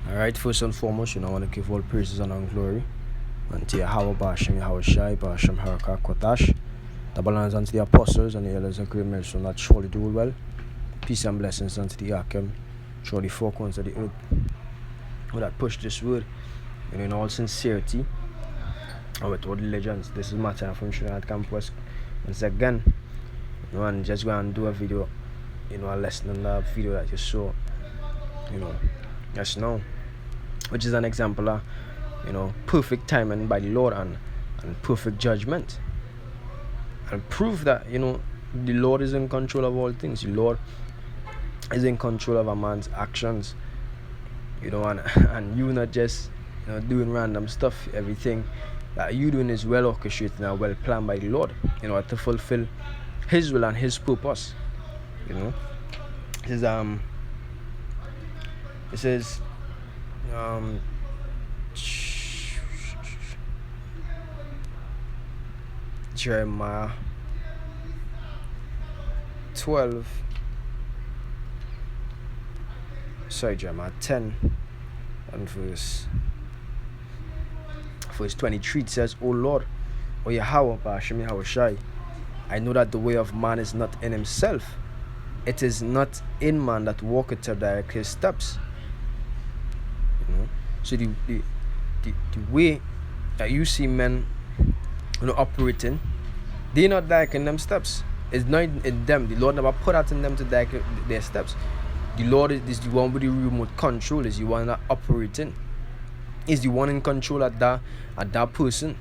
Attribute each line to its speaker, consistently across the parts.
Speaker 1: Alright, first and foremost, I want to give all praises and glory unto Yahweh Bashim, Yahweh Shai, Bashim Haraka Kotash, the balance unto the apostles and the elders of great milestone that surely do well. Peace and blessings unto the Akim, surely four corners of the earth, who that push this word, in all sincerity and with all diligence. This is my time from Trinidad Campus. Once again, and just go and do a video, a lesson on that video that you saw, just now, which is an example of, perfect timing by the Lord and perfect judgment, and prove that, the Lord is in control of all things. The Lord is in control of a man's actions, and you not just, doing random stuff. Everything that you doing is well orchestrated and well planned by the Lord, to fulfill His will and His purpose. This is Jeremiah 10 and verse 23. It says, O Lord, O Yahweh, Bashim Yahweh Shai, I know that the way of man is not in himself. It is not in man that walketh to direct his steps. So the way that you see men, operating, they're not directing them steps. It's not in them. The Lord never put out in them to direct their steps. The Lord is the one with the remote control. Is the one that operating. Is the one in control at that person.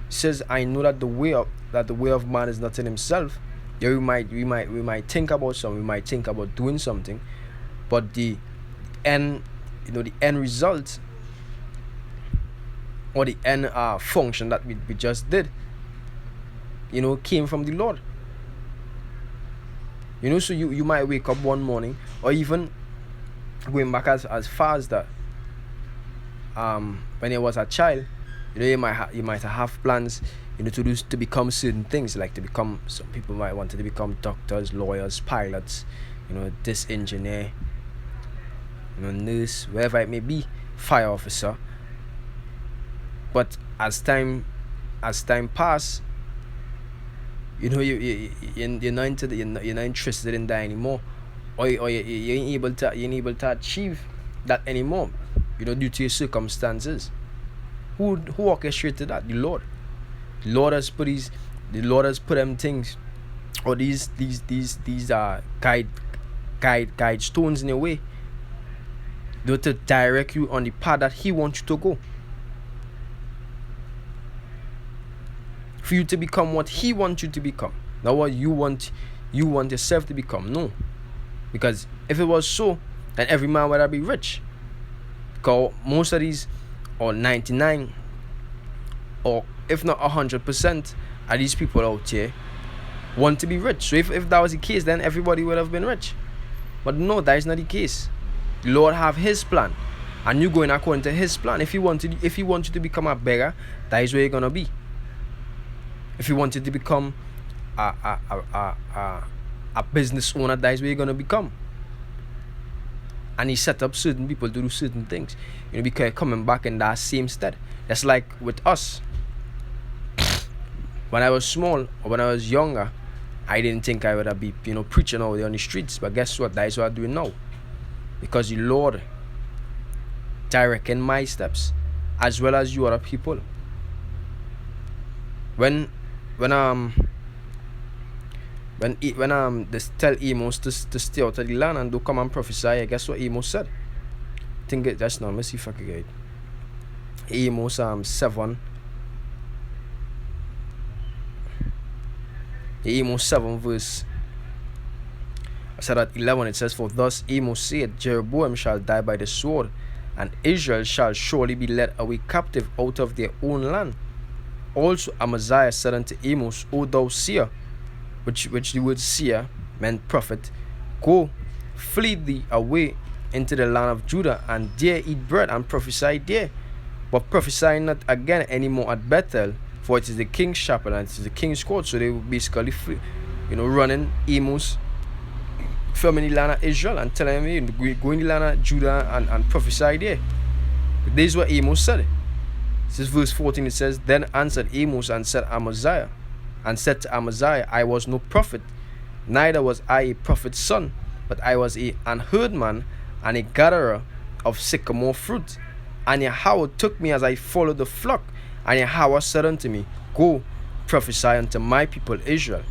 Speaker 1: It says, I know that the way of man is not in himself. Yeah, we might think about something. We might think about doing something, but the end result, or the end function that we just did, came from the Lord. So you might wake up one morning, or even going back as far as that, when you was a child, you might have plans, to become certain things, like some people might want to become doctors, lawyers, pilots, this engineer, nurse, wherever it may be, fire officer. But as time pass, you're not interested in that anymore, or you ain't able to achieve that anymore, due to your circumstances. Who orchestrated that? The Lord. The Lord has put them things, or these guide stones in a way, to direct you on the path that He wants you to go. For you to become what He wants you to become, not what you want yourself to become. No, because if it was so, then every man would be rich. Because most of these, or 99, or if not 100% of these people out here want to be rich. So if that was the case, then everybody would have been rich. But no, that is not the case. The Lord have His plan, and you going according to His plan. If He wants you to become a beggar, that is where you're gonna be. If you wanted to become a business owner, that is where you're gonna become. And He set up certain people to do certain things, because coming back in that same stead. That's like with us. When I was small, or when I was younger, I didn't think I would be, preaching out there on the streets. But guess what? That is what I'm doing now, because the Lord directing my steps, as well as you other people. When they tell Amos to stay out of the land and don't come and prophesy, guess what Amos said? Think it just now. Let me see if I can get it. Amos 7. Amos 7 verse, I said at 11, it says, For thus Amos said, Jeroboam shall die by the sword, and Israel shall surely be led away captive out of their own land. Also Amaziah said unto Amos, O thou seer, which the word seer meant prophet, go, flee thee away into the land of Judah, and there eat bread and prophesy there. But prophesy not again anymore at Bethel, for it is the king's chapel and it is the king's court. So they were basically free, running Amos from in the land of Israel and telling him, go in the land of Judah and prophesy there. But this is what Amos said. This is verse 14. It says, Then answered Amos and said to Amaziah, I was no prophet, neither was I a prophet's son, but I was an herdman and a gatherer of sycamore fruit. And Yahweh took me as I followed the flock. And Yahweh said unto me, Go, prophesy unto my people Israel.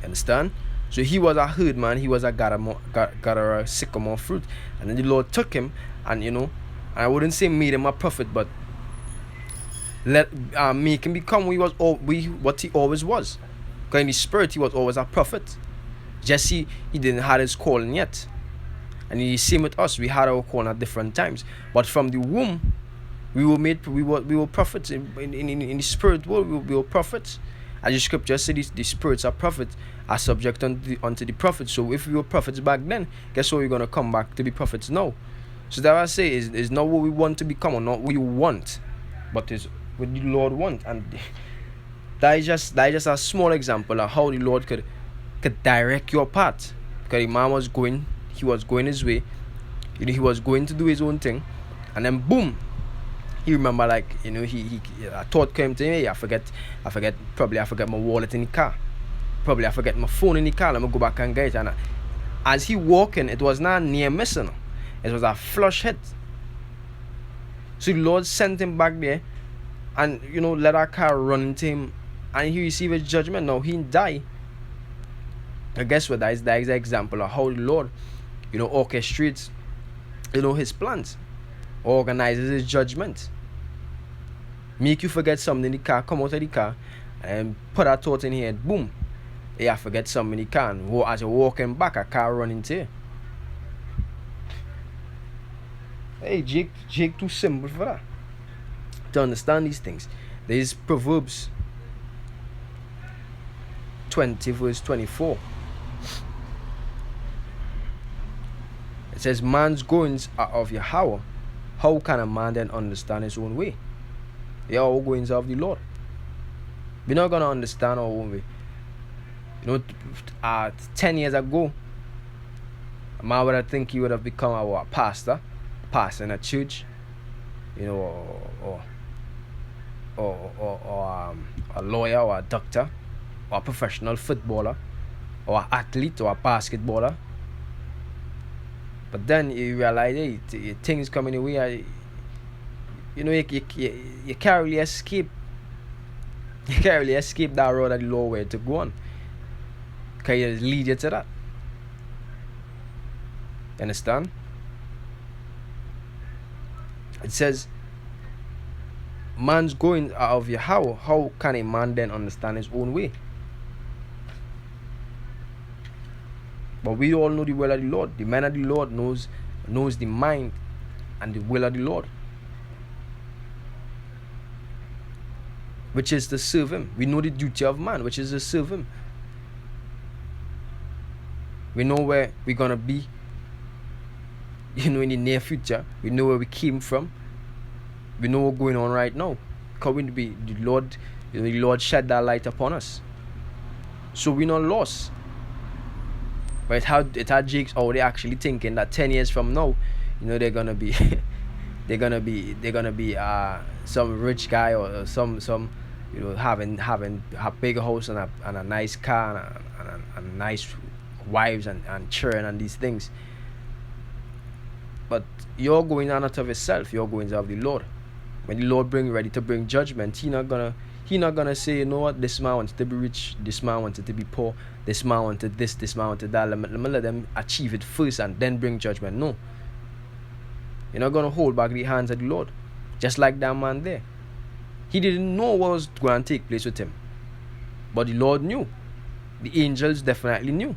Speaker 1: Understand? So he was a herdman, he was a gatherer of sycamore fruit. And then the Lord took him and, and I wouldn't say made him a prophet, but make him become what he always was. Because in the spirit, he was always a prophet. Just he didn't have his calling yet. And the same with us, we had our calling at different times. But from the womb, we were prophets. In the spirit world, we were prophets. As the scripture says, the spirits are prophets, are subject unto the prophets. So if we were prophets back then, guess what, we're going to come back to be prophets now. So that I say is not what we want to become, or not what we want, but is what the Lord wants. And that is just a small example of how the Lord could direct your path. Because the man was going his way, he was going to do his own thing, and then boom, he remember, like, he a thought came to him, hey, I forget my wallet in the car, probably I forget my phone in the car, let me go back and get it. And as he walking, it was not near missing, it was a flush hit. So the Lord sent him back there and let our car run into him, and he received his judgment. Now he didn't die. And guess what? That is the example of how the Lord orchestrates his plans, organizes his judgment. Make you forget something in the car, come out of the car and put a thought in here, boom, I forget something in the car, and as you're walking back, a car running into you. Hey, Jake too simple for that, to understand these things. There is Proverbs 20 verse 24. It says, man's goings are of Yahweh. How can a man then understand his own way? Our goings are of the Lord. We're not going to understand our own way. 10 years ago, a man would have think he would have become a pastor in a church, or a lawyer, or a doctor, or a professional footballer, or an athlete, or a basketballer. But then you realize, hey, things coming your way, you can't really escape. You can't really escape that road that the Lord where to go on, because it lead you to that. You understand? It says, man's going are of Yahweh. How can a man then understand his own way? But we all know the will of the Lord. The man of the Lord knows the mind and the will of the Lord, which is to serve him. We know the duty of man, which is to serve him. We know where we're going to be, in the near future. We know where we came from. We know what's going on right now. Because the Lord shed that light upon us. So we're not lost. But it had Jake's already actually thinking that 10 years from now, they're gonna be some rich guy, or some having a big house and a nice car and nice wives and children and these things. But you're going on out of yourself, you're going out of the Lord. When the Lord ready to bring judgment, He not gonna say, you know what, this man wanted to be rich, this man wanted to be poor, this man wanted this man wanted that. Let me let them achieve it first and then bring judgment. No. You're not gonna hold back the hands of the Lord. Just like that man there. He didn't know what was going to take place with him. But the Lord knew. The angels definitely knew.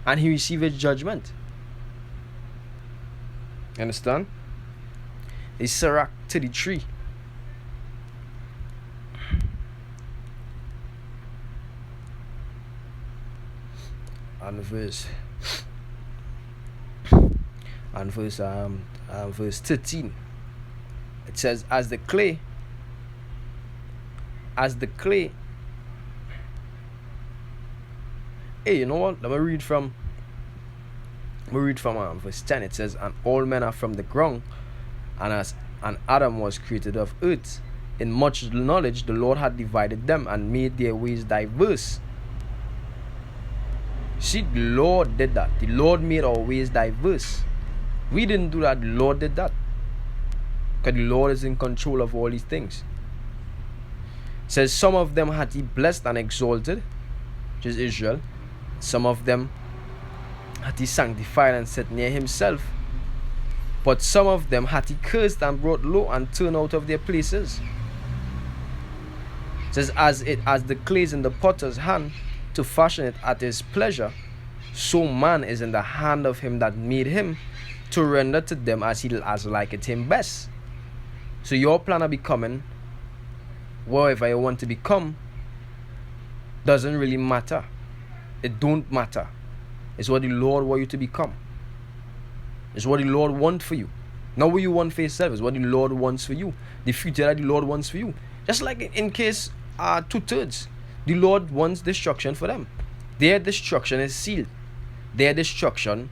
Speaker 1: And he received his judgment. You understand? It's Sirach 33. And verse 13. It says, as the clay hey, you know what, let me read from verse 10. It says, and all men are from the ground, and Adam was created of earth. In much knowledge the Lord had divided them, and made their ways diverse. See, the Lord did that. The Lord made our ways diverse. We didn't do that. The Lord did that, because the Lord is in control of all these things. It says, some of them had he blessed and exalted, which is Israel. Some of them had he sanctified and set near himself. But some of them had he cursed and brought low and turned out of their places. It says, as the clay is in the potter's hand to fashion it at his pleasure, so man is in the hand of him that made him, to render to them as liketh him best. So your plan of becoming wherever you want to become doesn't really matter. It don't matter. It's what the Lord want you to become. It's what the Lord wants for you. Not what you want for yourself. It's what the Lord wants for you. The future that the Lord wants for you. Just like in case 2/3, the Lord wants destruction for them. Their destruction is sealed. Their destruction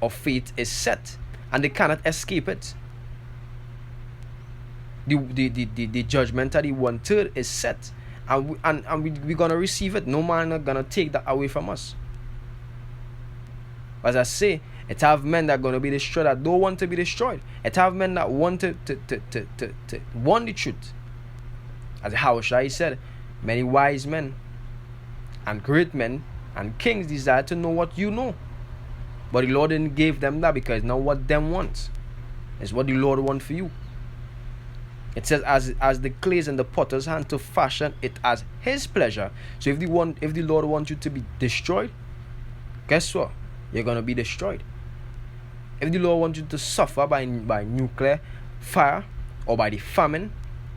Speaker 1: of fate is set, and they cannot escape it. The judgment of the 1/3 is set, and we're gonna receive it. No man is gonna take that away from us. As I say, it have men that are gonna be destroyed that don't want to be destroyed. It have men that want to want the truth. As Hawashai said, many wise men and great men and kings desire to know what you know, but the Lord didn't give them that, because it's not what them wants. It's what the Lord wants for you. It says, as the clay is in the potter's hand to fashion it as his pleasure. So if the Lord wants you to be destroyed, guess what? You're gonna be destroyed. If the Lord wants you to suffer by nuclear fire or by the famine,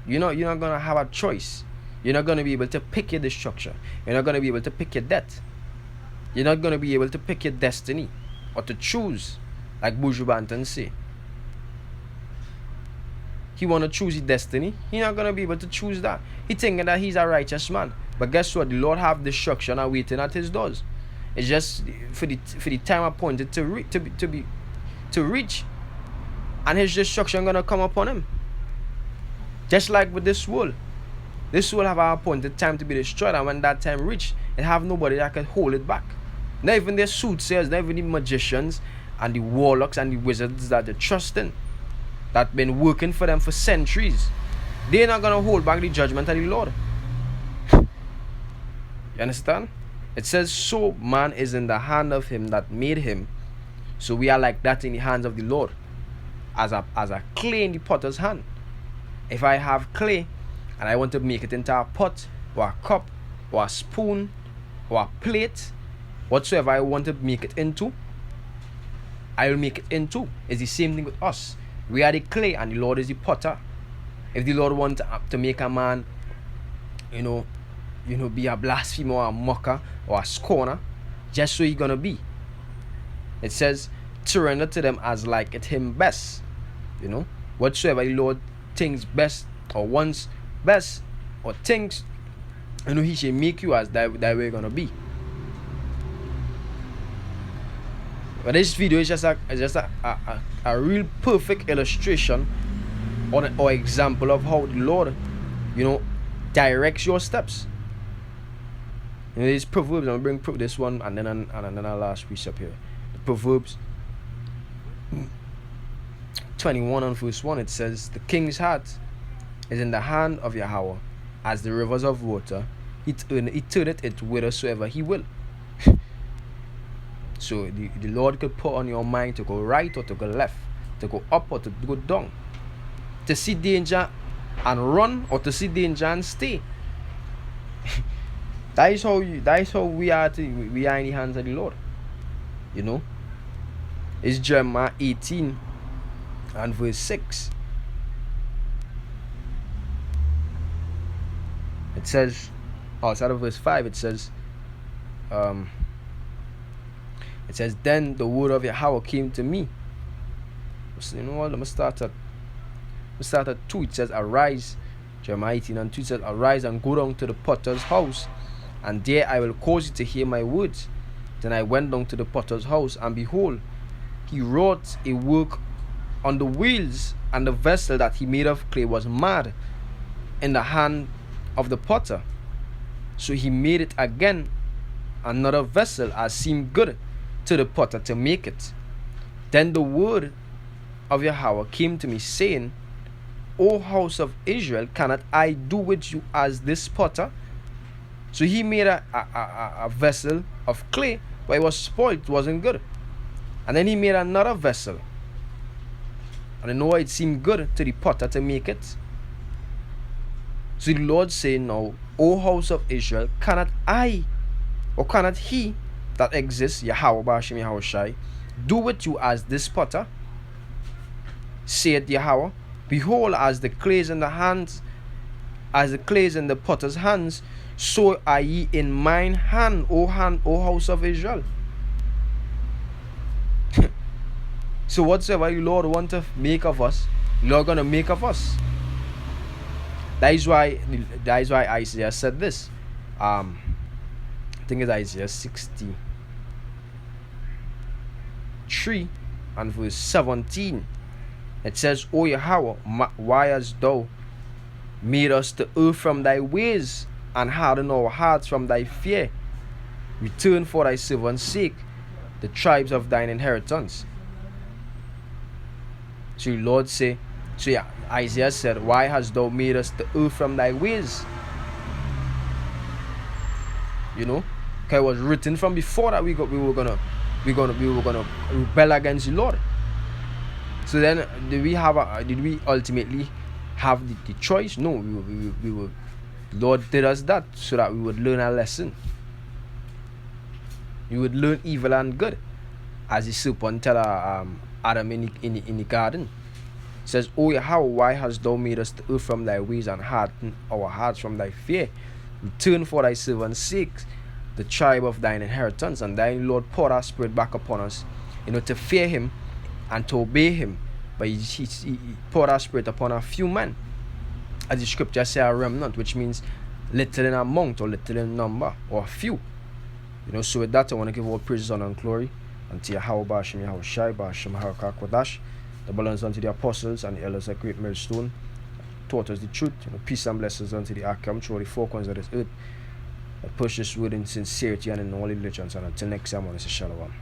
Speaker 1: you're not gonna have a choice. You're not gonna be able to pick your destruction. You're not gonna be able to pick your death. You're not gonna be able to pick your destiny or to choose, like Buju Banton say. He want to choose his destiny. He's not going to be able to choose that. He thinking that he's a righteous man. But guess what? The Lord have destruction awaiting at his doors. It's just for the time appointed to reach. And his destruction going to come upon him. Just like with this world. This world have an appointed time to be destroyed. And when that time reach, it have nobody that can hold it back. Not even the soothsayers, not even the magicians and the warlocks and the wizards that they trust in, that been working for them for centuries. They're not gonna hold back the judgment of the Lord. You understand? It says, so man is in the hand of him that made him. So we are like that in the hands of the Lord, as a clay in the potter's hand. If I have clay and I want to make it into a pot or a cup or a spoon or a plate, whatsoever I want to make it into, I will make it into. It's the same thing with us. We are the clay and the Lord is the potter. If the Lord wants to make a man, be a blasphemer or a mocker or a scorner, just so he's gonna be. It says, to render to them as like it him best. Whatsoever the Lord thinks best or wants best or thinks, he should make you as that way gonna be. But this video is just a real perfect illustration or example of how the Lord, directs your steps. These Proverbs, I'm going to bring this one and then our last piece up here. The Proverbs 21 and verse 1, it says, the king's heart is in the hand of Yahweh, as the rivers of water. He turneth it whithersoever he will. So the Lord could put on your mind to go right or to go left, to go up or to go down, to see danger and run or to see danger and stay. That is how we are in the hands of the Lord. It's Jeremiah 18 and verse 6. It says, outside of verse 5, it says, then the word of Yahweh came to me. So, you know what? Let me start at 2. It says, arise. Jeremiah 18:2 says, arise and go down to the potter's house, and there I will cause you to hear my words. Then I went down to the potter's house, and behold, he wrought a work on the wheels, and the vessel that he made of clay was mad in the hand of the potter. So he made it again another vessel as seemed good to the potter to make it. Then the word of Yahweh came to me, saying, O house of Israel, cannot I do with you as this potter? So he made a vessel of clay, but it was spoiled, it wasn't good. And then he made another vessel, and I know it seemed good to the potter to make it. So the Lord said, now, O house of Israel, cannot I, or cannot he that exists, Yahweh Ba'ashem Yahweh Shai, do with you as this potter? Saith Yahweh, behold, as the clay is in the hands, as the clay is in the potter's hands, so are ye in mine hand, O house of Israel. So whatsoever the Lord want to make of us, the Lord gonna make of us. That is why Isaiah said this. I think it's Isaiah 63 and verse 17. It says, O Yahweh, why hast thou made us to err from thy ways, and harden our hearts from thy fear? Return for thy servant's sake the tribes of thine inheritance. So the Lord say, Isaiah said, why hast thou made us to err from thy ways? You know, because it was written from before that we were gonna rebel against the Lord. So then, did we ultimately have the choice? No, we were. Lord did us that so that we would learn a lesson. We would learn evil and good, as the serpent tell Adam in the garden. It says, O Yahweh, why hast thou made us to err from thy ways, and harden our hearts from thy fear? Return for thy servant's sake the tribe of thine inheritance. And thine Lord poured our spirit back upon us, to fear him and to obey him. But he poured our spirit upon a few men, as the scripture says, a remnant, which means little in amount or little in number, or few. So with that, I want to give all praises, honor, and glory unto Yahweh Ba'ashem Yahweh Shai Ba'ashem Harakah Kodash. The balance unto the apostles and the elders of great millstone, taught us the truth. Peace and blessings unto the Akam through the four corners of this earth, that push this word in sincerity and in all diligence. And until next time, I want to say shalom.